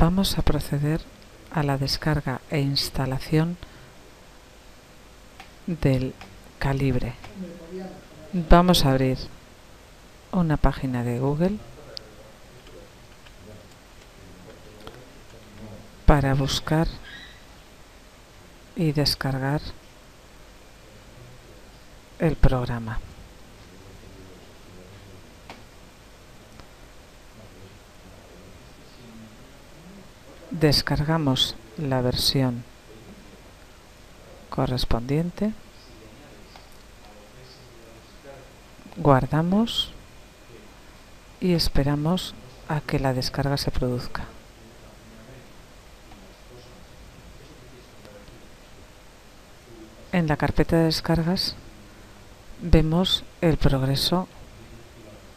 Vamos a proceder a la descarga e instalación del calibre. Vamos a abrir una página de Google para buscar y descargar el programa. Descargamos la versión correspondiente, guardamos y esperamos a que la descarga se produzca. En la carpeta de descargas vemos el progreso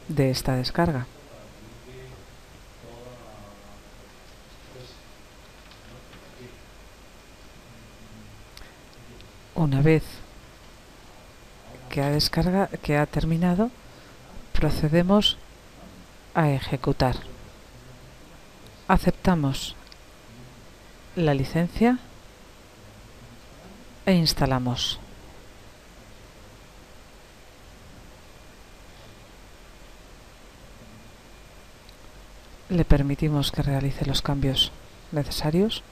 de esta descarga. Una vez que ha terminado, procedemos a ejecutar. Aceptamos la licencia e instalamos. Le permitimos que realice los cambios necesarios.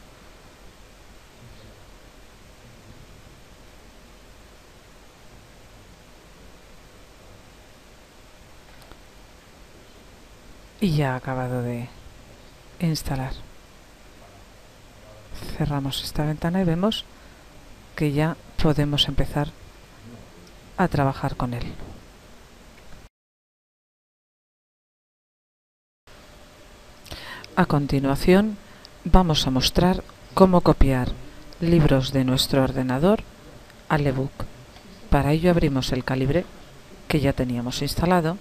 Y ya ha acabado de instalar. Cerramos esta ventana y vemos que ya podemos empezar a trabajar con él. A continuación vamos a mostrar cómo copiar libros de nuestro ordenador al ebook. Para ello abrimos el calibre que ya teníamos instalado.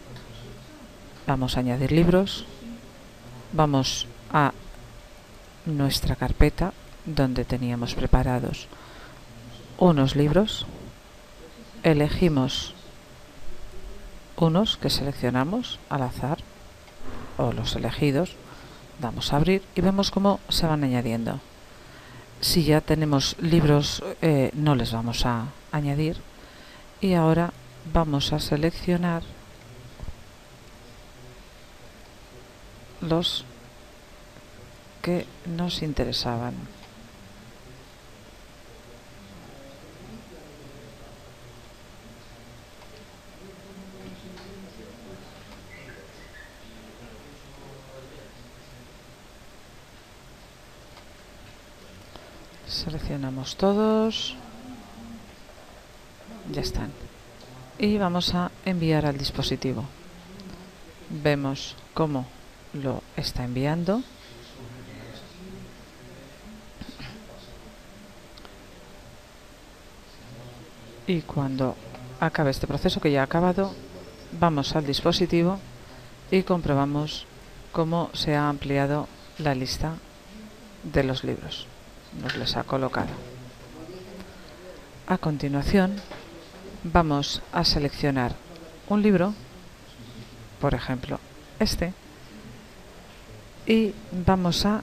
Vamos a añadir libros, vamos a nuestra carpeta donde teníamos preparados unos libros, elegimos unos que seleccionamos al azar o los elegidos, damos a abrir y vemos cómo se van añadiendo. Si ya tenemos libros no les vamos a añadir y ahora vamos a seleccionar los que nos interesaban. Seleccionamos todos, ya están, y vamos a enviar al dispositivo. Vemos cómo lo está enviando. Y cuando acabe este proceso, que ya ha acabado, vamos al dispositivo y comprobamos cómo se ha ampliado la lista de los libros. Nos les ha colocado. A continuación vamos a seleccionar un libro, por ejemplo este, y vamos a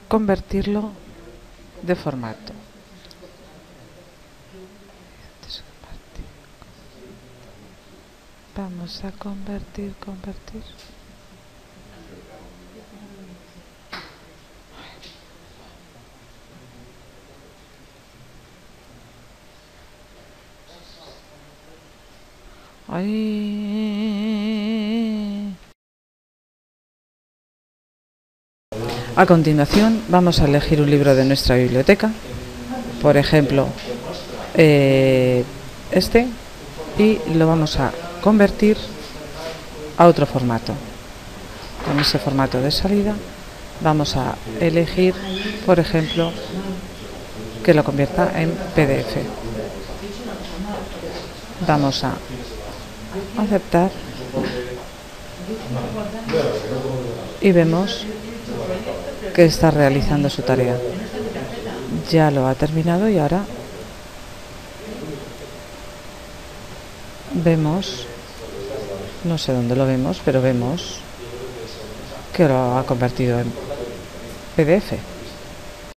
convertirlo de formato. Vamos a convertir. A continuación vamos a elegir un libro de nuestra biblioteca, por ejemplo este, y lo vamos a convertir a otro formato. Con ese formato de salida vamos a elegir, por ejemplo, que lo convierta en PDF. Vamos a aceptar y vemos que está realizando su tarea. Ya lo ha terminado y ahora vemos, no sé dónde lo vemos, pero vemos que lo ha convertido en PDF.